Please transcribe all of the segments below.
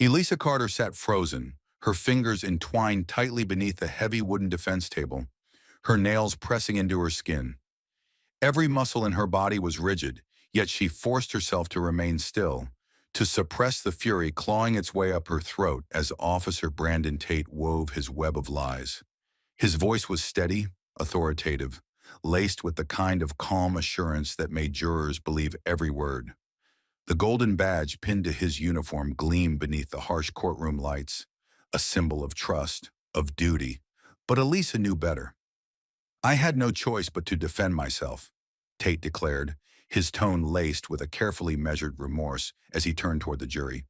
Elisa Carter sat frozen, her fingers entwined tightly beneath the heavy wooden defense table, her nails pressing into her skin. Every muscle in her body was rigid, yet she forced herself to remain still, to suppress the fury clawing its way up her throat as Officer Brandon Tate wove his web of lies. His voice was steady, authoritative, laced with the kind of calm assurance that made jurors believe every word. The golden badge pinned to his uniform gleamed beneath the harsh courtroom lights, a symbol of trust, of duty. But Elisa knew better. "I had no choice but to defend myself," Tate declared, his tone laced with a carefully measured remorse as he turned toward the jury.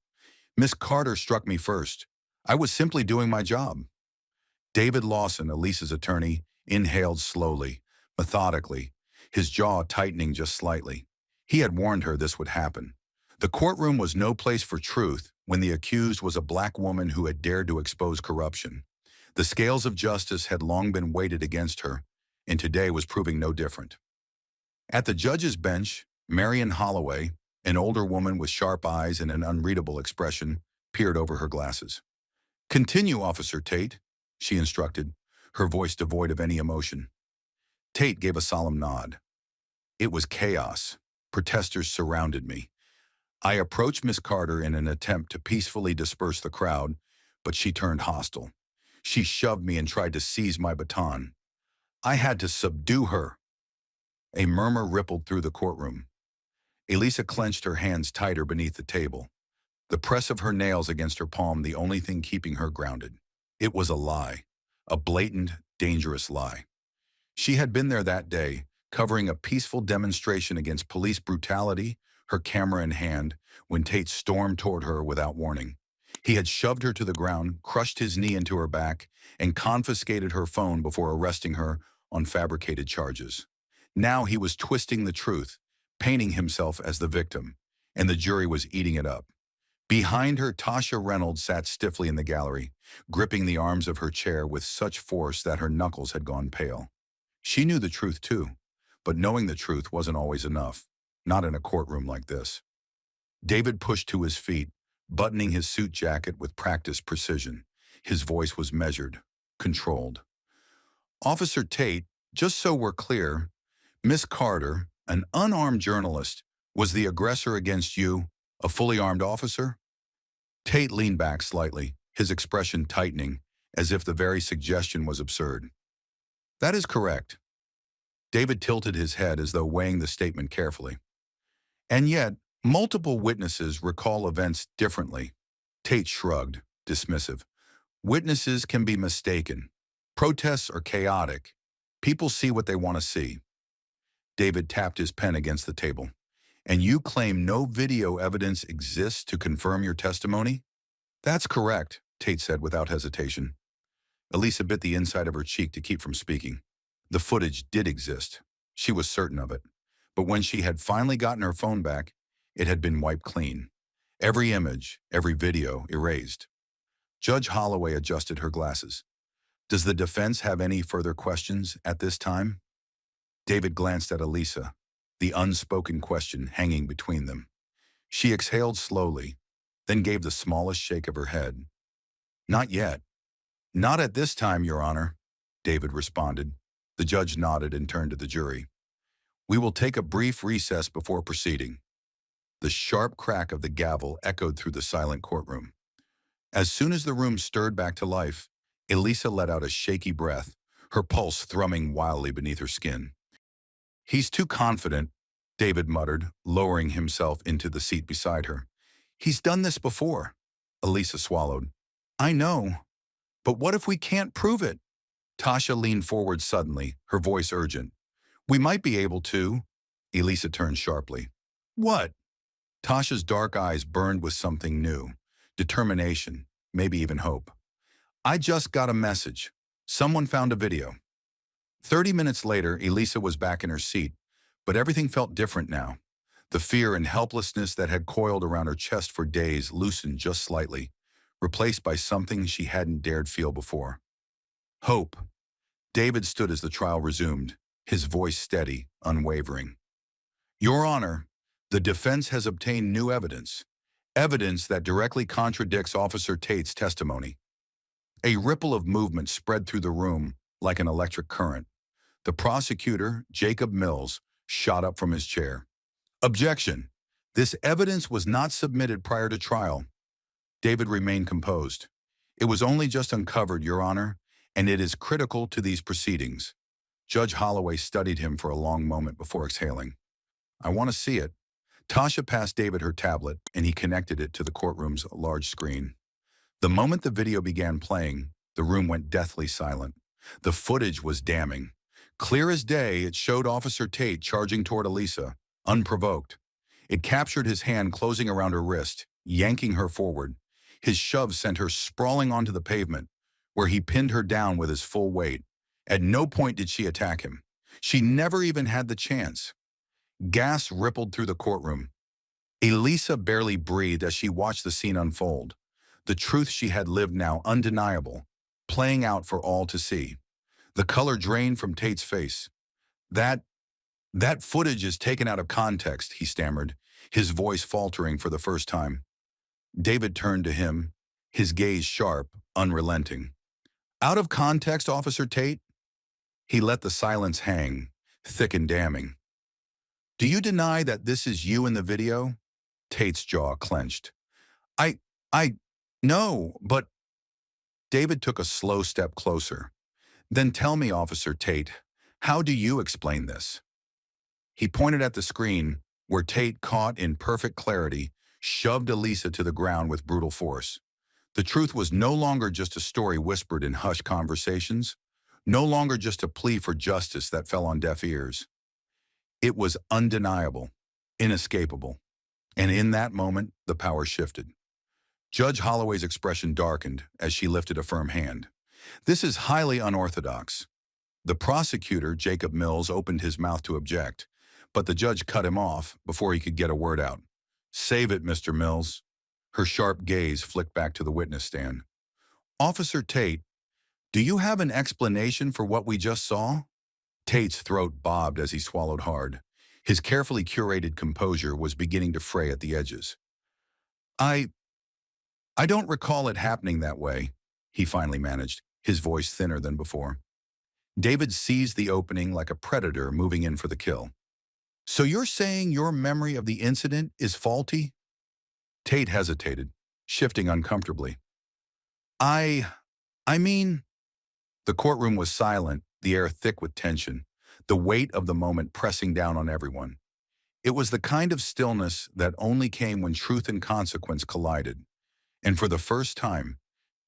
"Miss Carter struck me first. I was simply doing my job." David Lawson, Elisa's attorney, inhaled slowly, methodically, his jaw tightening just slightly. He had warned her this would happen. The courtroom was no place for truth when the accused was a black woman who had dared to expose corruption. The scales of justice had long been weighted against her, and today was proving no different. At the judge's bench, Marion Holloway, an older woman with sharp eyes and an unreadable expression, peered over her glasses. "Continue, Officer Tate," she instructed, her voice devoid of any emotion. Tate gave a solemn nod. "It was chaos. Protesters surrounded me. I approached Miss Carter in an attempt to peacefully disperse the crowd, but she turned hostile. She shoved me and tried to seize my baton. I had to subdue her." A murmur rippled through the courtroom. Elisa clenched her hands tighter beneath the table, the press of her nails against her palm the only thing keeping her grounded. It was a lie, a blatant, dangerous lie. She had been there that day, covering a peaceful demonstration against police brutality, her camera in hand, when Tate stormed toward her without warning. He had shoved her to the ground, crushed his knee into her back, and confiscated her phone before arresting her on fabricated charges. Now he was twisting the truth, painting himself as the victim, and the jury was eating it up. Behind her, Tasha Reynolds sat stiffly in the gallery, gripping the arms of her chair with such force that her knuckles had gone pale. She knew the truth too, but knowing the truth wasn't always enough, not in a courtroom like this. David pushed to his feet, buttoning his suit jacket with practiced precision. His voice was measured, controlled. "Officer Tate, just so we're clear, Miss Carter, an unarmed journalist, was the aggressor against you, a fully armed officer?" Tate leaned back slightly, his expression tightening, as if the very suggestion was absurd. "That is correct." David tilted his head as though weighing the statement carefully. "And yet, multiple witnesses recall events differently." Tate shrugged, dismissive. "Witnesses can be mistaken. Protests are chaotic. People see what they want to see." David tapped his pen against the table. "And you claim no video evidence exists to confirm your testimony?" "That's correct," Tate said without hesitation. Elisa bit the inside of her cheek to keep from speaking. The footage did exist. She was certain of it. But when she had finally gotten her phone back, it had been wiped clean. Every image, every video erased. Judge Holloway adjusted her glasses. "Does the defense have any further questions at this time?" David glanced at Elisa, the unspoken question hanging between them. She exhaled slowly, then gave the smallest shake of her head. "Not yet." "Not at this time, Your Honor," David responded. The judge nodded and turned to the jury. "We will take a brief recess before proceeding." The sharp crack of the gavel echoed through the silent courtroom. As soon as the room stirred back to life, Elisa let out a shaky breath, her pulse thrumming wildly beneath her skin. "He's too confident," David muttered, lowering himself into the seat beside her. "He's done this before." Elisa swallowed. "I know. But what if we can't prove it?" Tasha leaned forward suddenly, her voice urgent. "We might be able to." Elisa turned sharply. "What?" Tasha's dark eyes burned with something new. Determination, maybe even hope. "I just got a message. Someone found a video." 30 minutes later, Elisa was back in her seat, but everything felt different now. The fear and helplessness that had coiled around her chest for days loosened just slightly, replaced by something she hadn't dared feel before. Hope. David stood as the trial resumed, his voice steady, unwavering. "Your Honor, the defense has obtained new evidence. evidence that directly contradicts Officer Tate's testimony. A ripple of movement spread through the room like an electric current. The prosecutor, Jacob Mills, shot up from his chair. Objection. This evidence was not submitted prior to trial. David remained composed. It was only just uncovered, Your Honor, and it is critical to these proceedings. Judge Holloway studied him for a long moment before exhaling. I want to see it. Tasha passed David her tablet, and he connected it to the courtroom's large screen. The moment the video began playing, the room went deathly silent. The footage was damning. Clear as day, it showed Officer Tate charging toward Elisa, unprovoked. It captured his hand closing around her wrist, yanking her forward. His shove sent her sprawling onto the pavement, where he pinned her down with his full weight. At no point did she attack him. She never even had the chance. Gas rippled through the courtroom. Elisa barely breathed as she watched the scene unfold. The truth she had lived now undeniable, playing out for all to see. The color drained from Tate's face. That footage is taken out of context, he stammered, his voice faltering for the first time. David turned to him, his gaze sharp, unrelenting. Out of context, Officer Tate? He let the silence hang, thick and damning. Do you deny that this is you in the video? Tate's jaw clenched. No, but... David took a slow step closer. Then tell me, Officer Tate, how do you explain this? He pointed at the screen, where Tate, caught in perfect clarity, shoved Elisa to the ground with brutal force. The truth was no longer just a story whispered in hushed conversations, no longer just a plea for justice that fell on deaf ears. It was undeniable, inescapable. And in that moment, the power shifted. Judge Holloway's expression darkened as she lifted a firm hand. This is highly unorthodox. The prosecutor, Jacob Mills, opened his mouth to object, but the judge cut him off before he could get a word out. Save it, Mr. Mills. Her sharp gaze flicked back to the witness stand. Officer Tate, do you have an explanation for what we just saw? Tate's throat bobbed as he swallowed hard. His carefully curated composure was beginning to fray at the edges. I don't recall it happening that way, he finally managed, his voice thinner than before. David seized the opening like a predator moving in for the kill. So you're saying your memory of the incident is faulty? Tate hesitated, shifting uncomfortably. I mean... The courtroom was silent, the air thick with tension, the weight of the moment pressing down on everyone. It was the kind of stillness that only came when truth and consequence collided. And for the first time,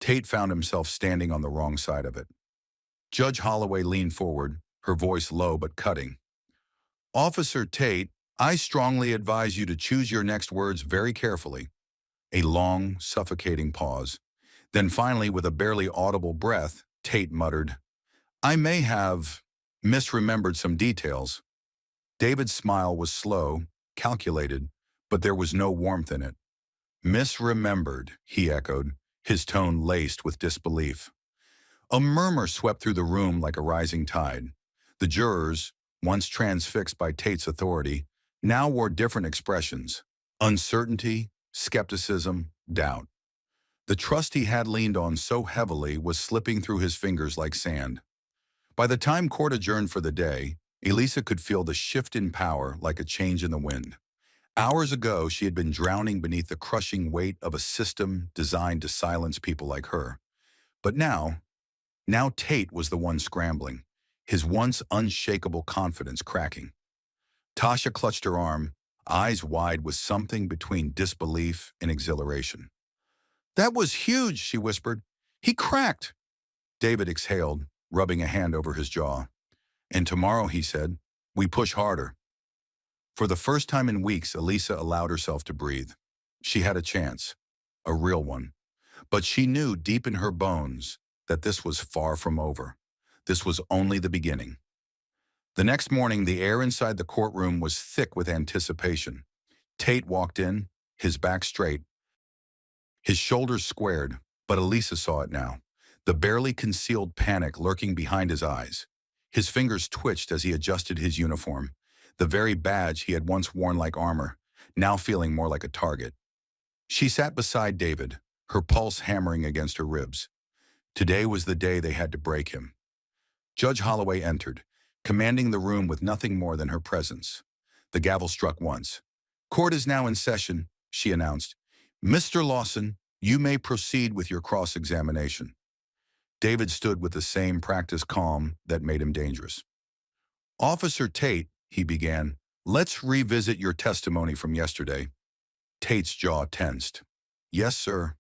Tate found himself standing on the wrong side of it. Judge Holloway leaned forward, her voice low but cutting. Officer Tate, I strongly advise you to choose your next words very carefully. A long, suffocating pause. Then finally, with a barely audible breath, Tate muttered, I may have misremembered some details. David's smile was slow, calculated, but there was no warmth in it. Misremembered, he echoed, his tone laced with disbelief. A murmur swept through the room like a rising tide. The jurors, once transfixed by Tate's authority, now wore different expressions: uncertainty, skepticism, doubt. The trust he had leaned on so heavily was slipping through his fingers like sand. By the time court adjourned for the day, Elisa could feel the shift in power like a change in the wind. Hours ago, she had been drowning beneath the crushing weight of a system designed to silence people like her. But now Tate was the one scrambling, his once unshakable confidence cracking. Tasha clutched her arm, eyes wide with something between disbelief and exhilaration. That was huge, she whispered. He cracked. David exhaled, rubbing a hand over his jaw. And tomorrow, he said, we push harder. For the first time in weeks, Elisa allowed herself to breathe. She had a chance, a real one. But she knew deep in her bones that this was far from over. This was only the beginning. The next morning, the air inside the courtroom was thick with anticipation. Tate walked in, his back straight, his shoulders squared, but Elisa saw it now, the barely concealed panic lurking behind his eyes. His fingers twitched as he adjusted his uniform, the very badge he had once worn like armor, now feeling more like a target. She sat beside David, her pulse hammering against her ribs. Today was the day they had to break him. Judge Holloway entered, commanding the room with nothing more than her presence. The gavel struck once. "Court is now in session," she announced. "Mr. Lawson, you may proceed with your cross-examination." David stood with the same practiced calm that made him dangerous. "Officer Tate," he began, "let's revisit your testimony from yesterday." Tate's jaw tensed. "Yes, sir."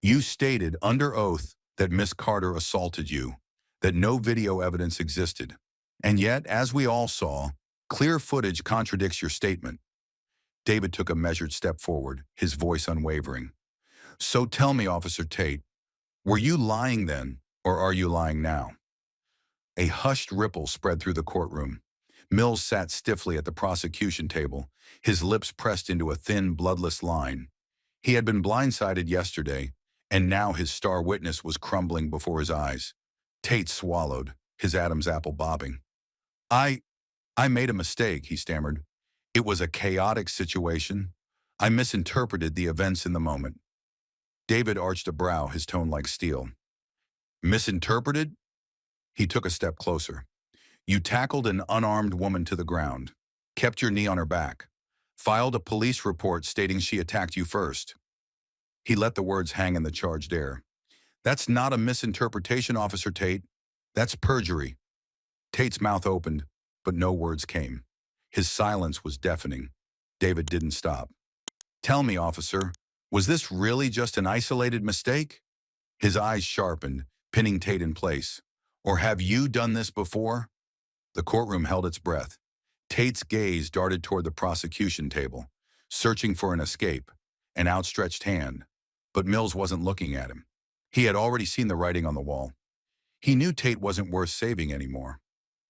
"You stated under oath that Miss Carter assaulted you, that no video evidence existed. And yet, as we all saw, clear footage contradicts your statement." David took a measured step forward, his voice unwavering. "So tell me, Officer Tate, were you lying then, or are you lying now?" A hushed ripple spread through the courtroom. Mills sat stiffly at the prosecution table, his lips pressed into a thin, bloodless line. He had been blindsided yesterday, and now his star witness was crumbling before his eyes. Tate swallowed, his Adam's apple bobbing. I made a mistake," he stammered. "It was a chaotic situation. I misinterpreted the events in the moment." David arched a brow, his tone like steel. "Misinterpreted?" He took a step closer. "You tackled an unarmed woman to the ground, kept your knee on her back, filed a police report stating she attacked you first." He let the words hang in the charged air. "That's not a misinterpretation, Officer Tate. That's perjury." Tate's mouth opened, but no words came. His silence was deafening. David didn't stop. "Tell me, officer, was this really just an isolated mistake?" His eyes sharpened, pinning Tate in place. "Or have you done this before?" The courtroom held its breath. Tate's gaze darted toward the prosecution table, searching for an escape, an outstretched hand. But Mills wasn't looking at him. He had already seen the writing on the wall. He knew Tate wasn't worth saving anymore.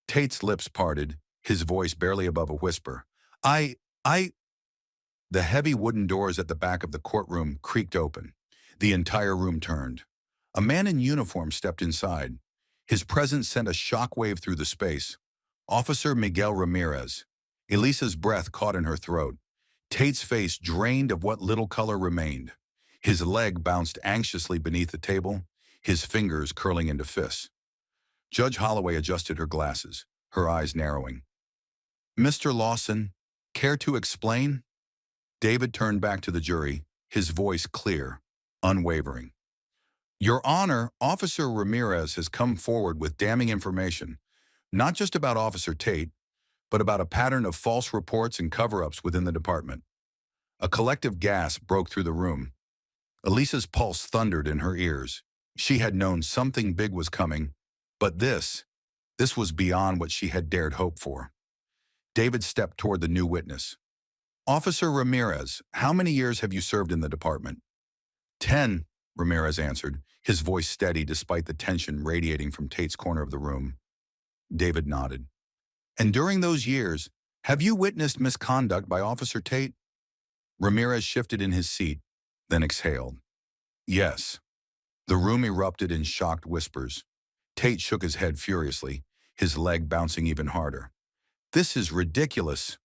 Tate's lips parted, his voice barely above a whisper. I... The heavy wooden doors at the back of the courtroom creaked open. The entire room turned. A man in uniform stepped inside. His presence sent a shockwave through the space. Officer Miguel Ramirez. Elisa's breath caught in her throat. Tate's face drained of what little color remained. His leg bounced anxiously beneath the table, his fingers curling into fists. Judge Holloway adjusted her glasses, her eyes narrowing. "Mr. Lawson, care to explain?" David turned back to the jury, his voice clear, unwavering. "Your Honor, Officer Ramirez has come forward with damning information, not just about Officer Tate, but about a pattern of false reports and cover-ups within the department." A collective gasp broke through the room. Elisa's pulse thundered in her ears. She had known something big was coming, but this was beyond what she had dared hope for. David stepped toward the new witness. "Officer Ramirez, how many years have you served in the department?" 10, Ramirez answered, his voice steady despite the tension radiating from Tate's corner of the room. David nodded. "And during those years, have you witnessed misconduct by Officer Tate?" Ramirez shifted in his seat, then exhaled. "Yes." The room erupted in shocked whispers. Tate shook his head furiously, his leg bouncing even harder. "This is ridiculous."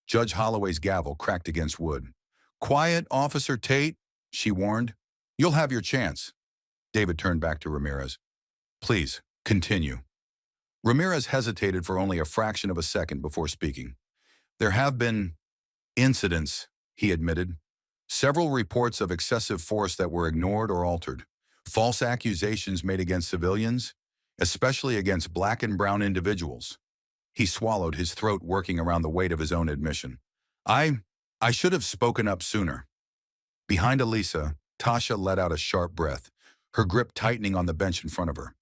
Judge Holloway's gavel cracked against wood. "Quiet, Officer Tate," she warned. "You'll have your chance." David turned back to Ramirez. "Please, continue." Ramirez hesitated for only a fraction of a second before speaking. "There have been incidents," he admitted. "Several reports of excessive force that were ignored or altered. False accusations made against civilians, especially against black and brown individuals." He swallowed, his throat working around the weight of his own admission. I should have spoken up sooner." Behind Elisa, Tasha let out a sharp breath, her grip tightening on the bench in front of her.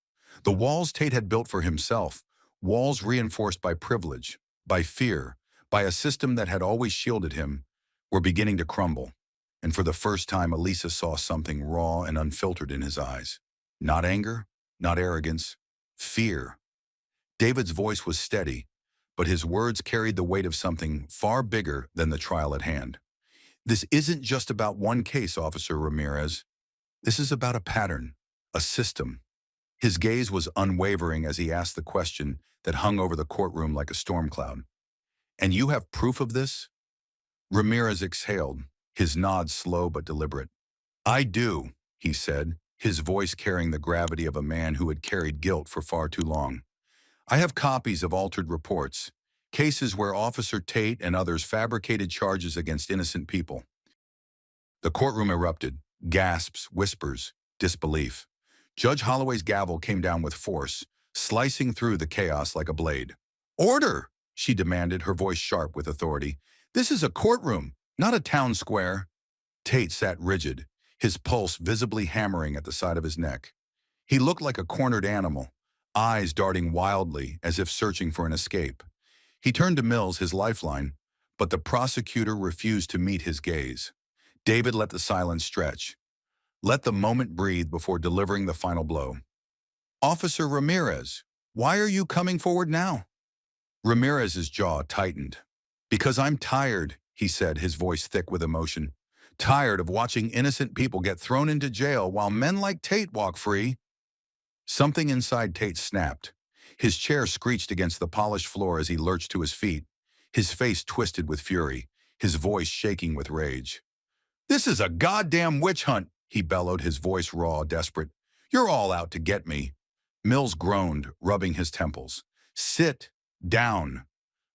The walls Tate had built for himself, walls reinforced by privilege, by fear, by a system that had always shielded him, were beginning to crumble. And for the first time, Elisa saw something raw and unfiltered in his eyes. Not anger, not arrogance, fear. David's voice was steady, but his words carried the weight of something far bigger than the trial at hand. "This isn't just about one case, Officer Ramirez. This is about a pattern, a system." His gaze was unwavering as he asked the question that hung over the courtroom like a storm cloud. "And you have proof of this?" Ramirez exhaled, his nod slow but deliberate. "I do," he said, his voice carrying the gravity of a man who had carried guilt for far too long. "I have copies of altered reports, cases where Officer Tate and others fabricated charges against innocent people." The courtroom erupted, gasps, whispers, disbelief. Judge Holloway's gavel came down with force, slicing through the chaos like a blade. "Order!" she demanded, her voice sharp with authority. "This is a courtroom, not a town square." Tate sat rigid, his pulse visibly hammering at the side of his neck. He looked like a cornered animal, eyes darting wildly as if searching for an escape. He turned to Mills, his lifeline, but the prosecutor refused to meet his gaze. David let the silence stretch. Let the moment breathe before delivering the final blow. "Officer Ramirez, why are you coming forward now?" Ramirez's jaw tightened. "Because I'm tired," he said, his voice thick with emotion. "Tired of watching innocent people get thrown into jail while men like Tate walk free." Something inside Tate snapped. His chair screeched against the polished floor as he lurched to his feet, his face twisted with fury, his voice shaking with rage. "This is a goddamn witch hunt," he bellowed, his voice raw, desperate. "You're all out to get me." Mills groaned, rubbing his temples. "Sit down."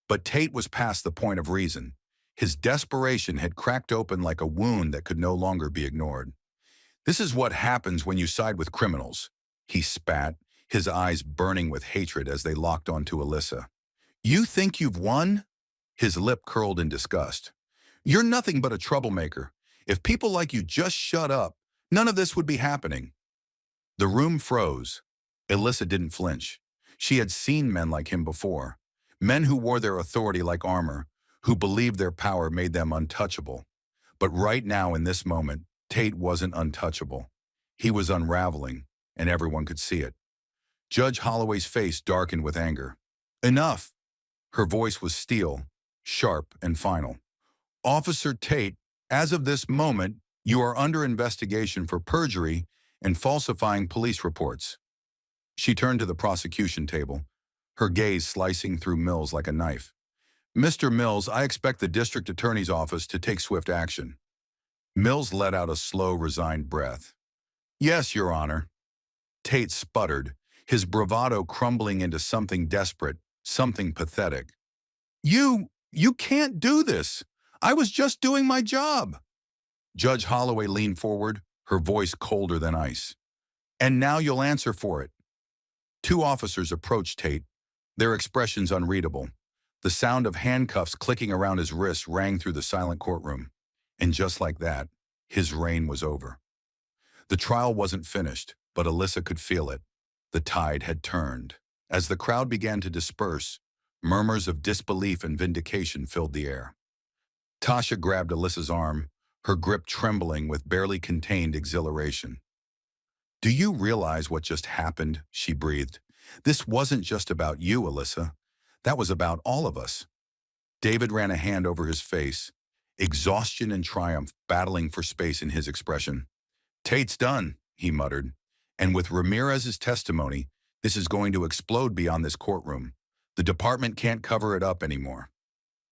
But Tate was past the point of reason. His desperation had cracked open like a wound that could no longer be ignored. "This is what happens when you side with criminals," he spat, his eyes burning with hatred as they locked onto Alyssa. "You think you've won?" His lip curled in disgust. "You're nothing but a troublemaker. If people like you just shut up, none of this would be happening." The room froze. Alyssa didn't flinch. She had seen men like him before. Men who wore their authority like armor, who believed their power made them untouchable. But right now, in this moment, Tate wasn't untouchable. He was unraveling, and everyone could see it. Judge Holloway's face darkened with anger. "Enough!" Her voice was steel, sharp, and final. "Officer Tate, as of this moment, you are under investigation for perjury and falsifying police reports." She turned to the prosecution table, her gaze slicing through Mills like a knife. "Mr. Mills, I expect the district attorney's office to take swift action." Mills let out a slow, resigned breath. "Yes, Your Honor." Tate sputtered, his bravado crumbling into something desperate, something pathetic. You can't do this. I was just doing my job." Judge Holloway leaned forward, her voice colder than ice. "And now you'll answer for it." Two officers approached Tate, their expressions unreadable. The sound of handcuffs clicking around his wrists rang through the silent courtroom. And just like that, his reign was over. The trial wasn't finished, but Alyssa could feel it. The tide had turned. As the crowd began to disperse, murmurs of disbelief and vindication filled the air. Tasha grabbed Alyssa's arm, her grip trembling with barely contained exhilaration. "Do you realize what just happened?" she breathed. "This wasn't just about you, Alyssa. That was about all of us." David ran a hand over his face, exhaustion and triumph battling for space in his expression. "Tate's done," he muttered. "And with Ramirez's testimony, this is going to explode beyond this courtroom. The department can't cover it up anymore."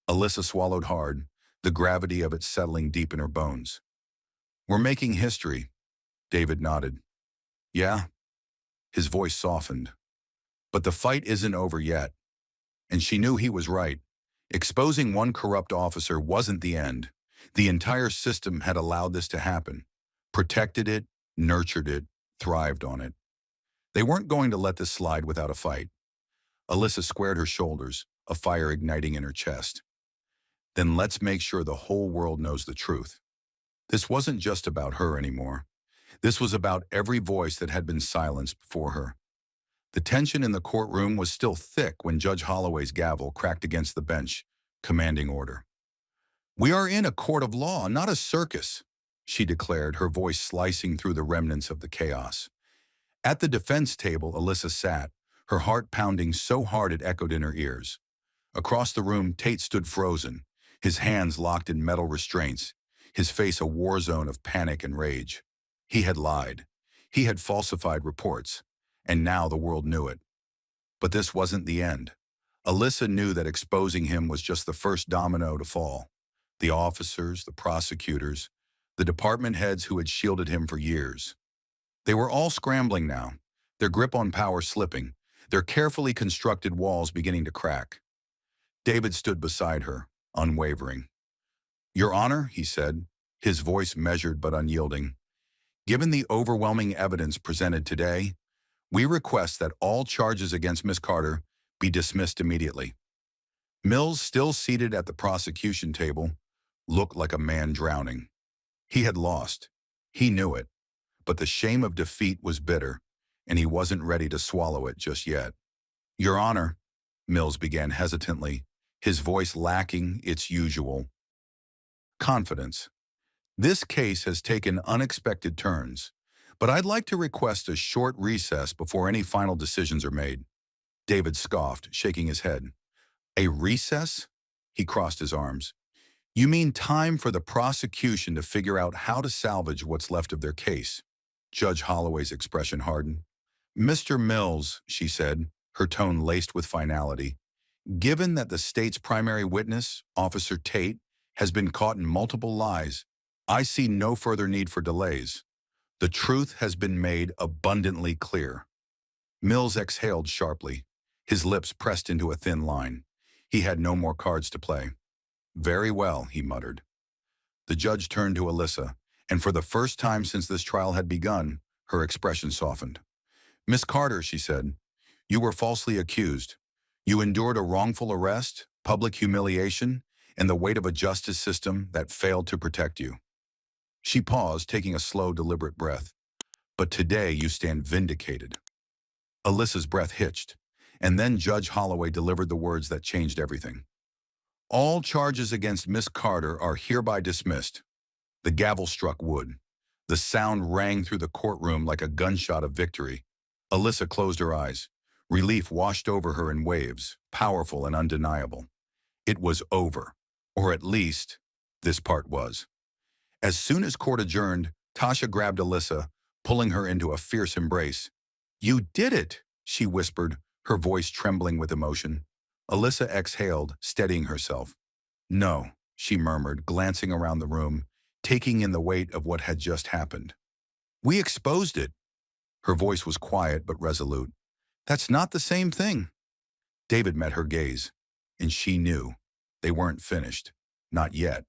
Alyssa swallowed hard, the gravity of it settling deep in her bones. "We're making history." David nodded. "Yeah." His voice softened. "But the fight isn't over yet." And she knew he was right. Exposing one corrupt officer wasn't the end. The entire system had allowed this to happen, protected it, nurtured it, thrived on it. They weren't going to let this slide without a fight. Alyssa squared her shoulders, a fire igniting in her chest. "Then let's make sure the whole world knows the truth." This wasn't just about her anymore. This was about every voice that had been silenced before her. The tension in the courtroom was still thick when Judge Holloway's gavel cracked against the bench, commanding order. "We are in a court of law, not a circus," she declared, her voice slicing through the remnants of the chaos. At the defense table, Alyssa sat, her heart pounding so hard it echoed in her ears. Across the room, Tate stood frozen, his hands locked in metal restraints, his face a war zone of panic and rage. He had lied. He had falsified reports, and now the world knew it. But this wasn't the end. Alyssa knew that exposing him was just the first domino to fall. The officers, the prosecutors, the department heads who had shielded him for years. They were all scrambling now, their grip on power slipping, their carefully constructed walls beginning to crack. David stood beside her, unwavering. "Your Honor," he said, his voice measured but unyielding, "given the overwhelming evidence presented today, we request that all charges against Miss Carter be dismissed immediately." Mills, still seated at the prosecution table, looked like a man drowning. He had lost. He knew it. But the shame of defeat was bitter, and he wasn't ready to swallow it just yet. "Your Honor," Mills began hesitantly, his voice lacking its usual confidence. "This case has taken unexpected turns, but I'd like to request a short recess before any final decisions are made." David scoffed, shaking his head. "A recess?" He crossed his arms. "You mean time for the prosecution to figure out how to salvage what's left of their case?" Judge Holloway's expression hardened. "Mr. Mills," she said, her tone laced with finality, "given that the state's primary witness, Officer Tate, has been caught in multiple lies, I see no further need for delays. The truth has been made abundantly clear." Mills exhaled sharply, his lips pressed into a thin line. He had no more cards to play. "Very well," he muttered. The judge turned to Alyssa, and for the first time since this trial had begun, her expression softened. "Miss Carter," she said, "you were falsely accused. You endured a wrongful arrest, public humiliation, and the weight of a justice system that failed to protect you." She paused, taking a slow, deliberate breath. "But today you stand vindicated." Alyssa's breath hitched, and then Judge Holloway delivered the words that changed everything. "All charges against Miss Carter are hereby dismissed." The gavel struck wood. The sound rang through the courtroom like a gunshot of victory. Alyssa closed her eyes. Relief washed over her in waves, powerful and undeniable. It was over. Or at least, this part was. As soon as court adjourned, Tasha grabbed Alyssa, pulling her into a fierce embrace. "You did it," she whispered, her voice trembling with emotion. Alyssa exhaled, steadying herself. "No," she murmured, glancing around the room, taking in the weight of what had just happened. "We exposed it." Her voice was quiet but resolute. "That's not the same thing." David met her gaze, and she knew. They weren't finished. Not yet.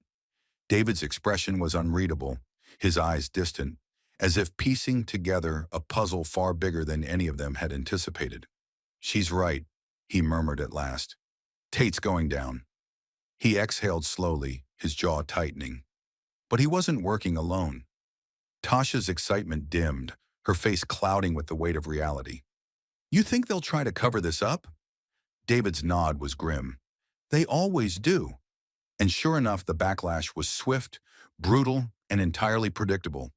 David's expression was unreadable, his eyes distant, as if piecing together a puzzle far bigger than any of them had anticipated. "She's right," he murmured at last. "Tate's going down." He exhaled slowly, his jaw tightening. But he wasn't working alone. Tasha's excitement dimmed, her face clouding with the weight of reality. "You think they'll try to cover this up?" David's nod was grim. "They always do." And sure enough, the backlash was swift, brutal, and entirely predictable.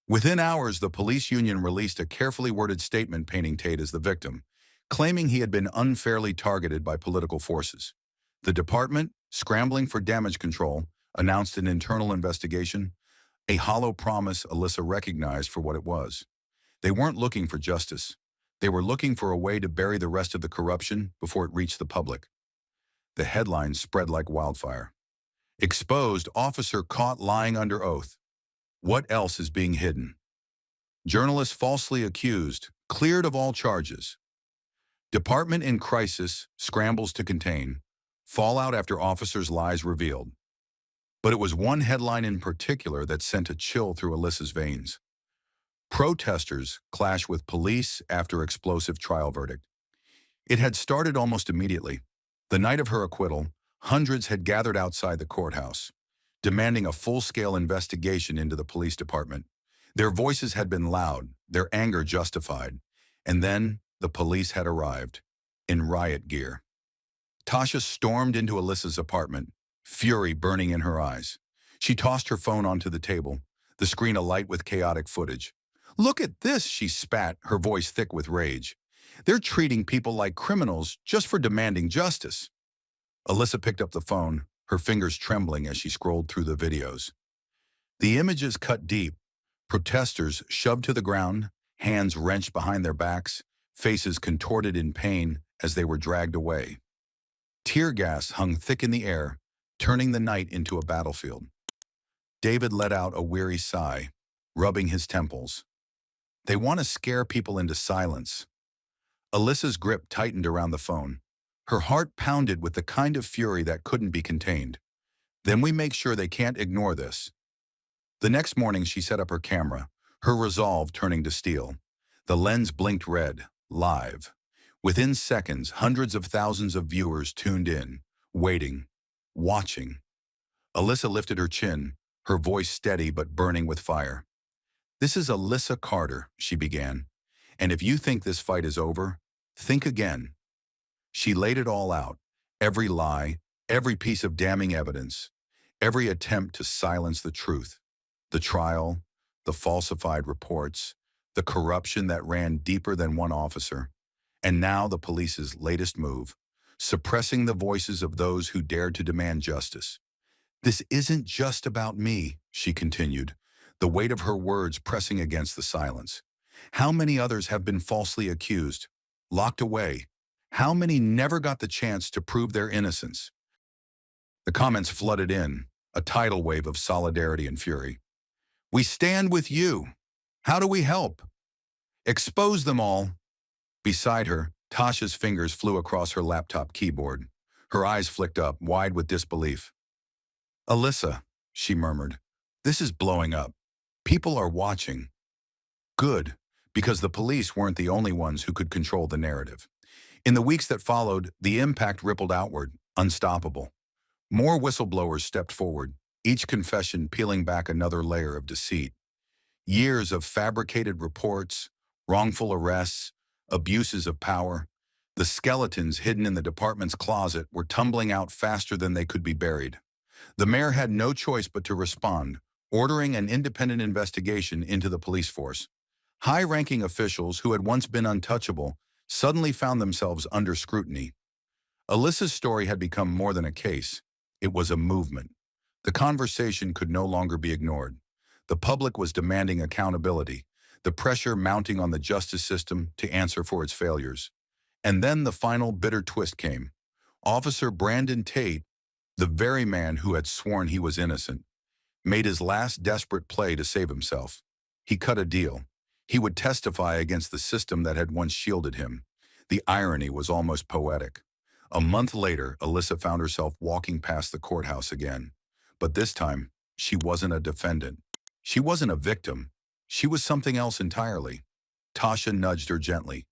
Within hours, the police union released a carefully worded statement painting Tate as the victim, claiming he had been unfairly targeted by political forces. The department, scrambling for damage control, announced an internal investigation, a hollow promise Alyssa recognized for what it was. They weren't looking for justice. They were looking for a way to bury the rest of the corruption before it reached the public. The headlines spread like wildfire. "Exposed officer caught lying under oath. What else is being hidden?" "Journalist falsely accused, cleared of all charges." "Department in crisis, scrambles to contain. Fallout after officer's lies revealed." But it was one headline in particular that sent a chill through Alyssa's veins. "Protesters clash with police after explosive trial verdict." It had started almost immediately. The night of her acquittal, hundreds had gathered outside the courthouse, demanding a full-scale investigation into the police department. Their voices had been loud, their anger justified. And then the police had arrived, in riot gear. Tasha stormed into Alyssa's apartment, fury burning in her eyes. She tossed her phone onto the table, the screen alight with chaotic footage. "Look at this," she spat, her voice thick with rage. "They're treating people like criminals just for demanding justice." Alyssa picked up the phone, her fingers trembling as she scrolled through the videos. The images cut deep. Protesters shoved to the ground, hands wrenched behind their backs, faces contorted in pain as they were dragged away. Tear gas hung thick in the air, turning the night into a battlefield. David let out a weary sigh, rubbing his temples. They want to scare people into silence. Alyssa's grip tightened around the phone. Her heart pounded with the kind of fury that couldn't be contained. Then we make sure they can't ignore this. The next morning she set up her camera, her resolve turning to steel. The lens blinked red, live. Within seconds, hundreds of thousands of viewers tuned in, waiting, watching. Alyssa lifted her chin, her voice steady but burning with fire. "This is Alyssa Carter," she began. "And if you think this fight is over, think again." She laid it all out, every lie, every piece of damning evidence, every attempt to silence the truth. The trial, the falsified reports, the corruption that ran deeper than one officer, and now the police's latest move, suppressing the voices of those who dared to demand justice. "This isn't just about me," she continued, the weight of her words pressing against the silence. "How many others have been falsely accused, locked away? How many never got the chance to prove their innocence?" The comments flooded in, a tidal wave of solidarity and fury. "We stand with you. How do we help? Expose them all." Beside her, Tasha's fingers flew across her laptop keyboard. Her eyes flicked up, wide with disbelief. "Alyssa," she murmured, "this is blowing up. People are watching." Good, because the police weren't the only ones who could control the narrative. In the weeks that followed, the impact rippled outward, unstoppable. More whistleblowers stepped forward, each confession peeling back another layer of deceit. Years of fabricated reports, wrongful arrests, abuses of power. The skeletons hidden in the department's closet were tumbling out faster than they could be buried. The mayor had no choice but to respond, ordering an independent investigation into the police force. High-ranking officials who had once been untouchable suddenly found themselves under scrutiny. Alyssa's story had become more than a case. It was a movement. The conversation could no longer be ignored. The public was demanding accountability, the pressure mounting on the justice system to answer for its failures. And then the final bitter twist came. Officer Brandon Tate, the very man who had sworn he was innocent, made his last desperate play to save himself. He cut a deal. He would testify against the system that had once shielded him. The irony was almost poetic. A month later, Alyssa found herself walking past the courthouse again. But this time, she wasn't a defendant. She wasn't a victim. She was something else entirely. Tasha nudged her gently.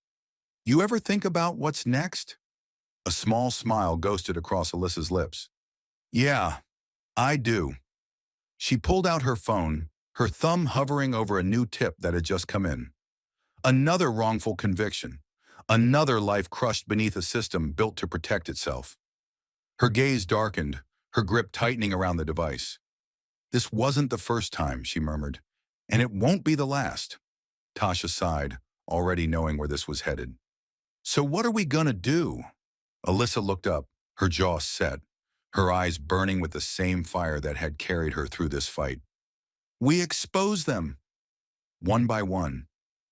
"You ever think about what's next?" A small smile ghosted across Alyssa's lips. "Yeah, I do." She pulled out her phone, her thumb hovering over a new tip that had just come in. Another wrongful conviction. Another life crushed beneath a system built to protect itself. Her gaze darkened, her grip tightening around the device. "This wasn't the first time," she murmured, "and it won't be the last." Tasha sighed, already knowing where this was headed. "So what are we gonna do?" Alyssa looked up, her jaw set, her eyes burning with the same fire that had carried her through this fight. "We expose them." One by one.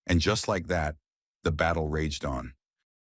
And just like that, the battle raged on.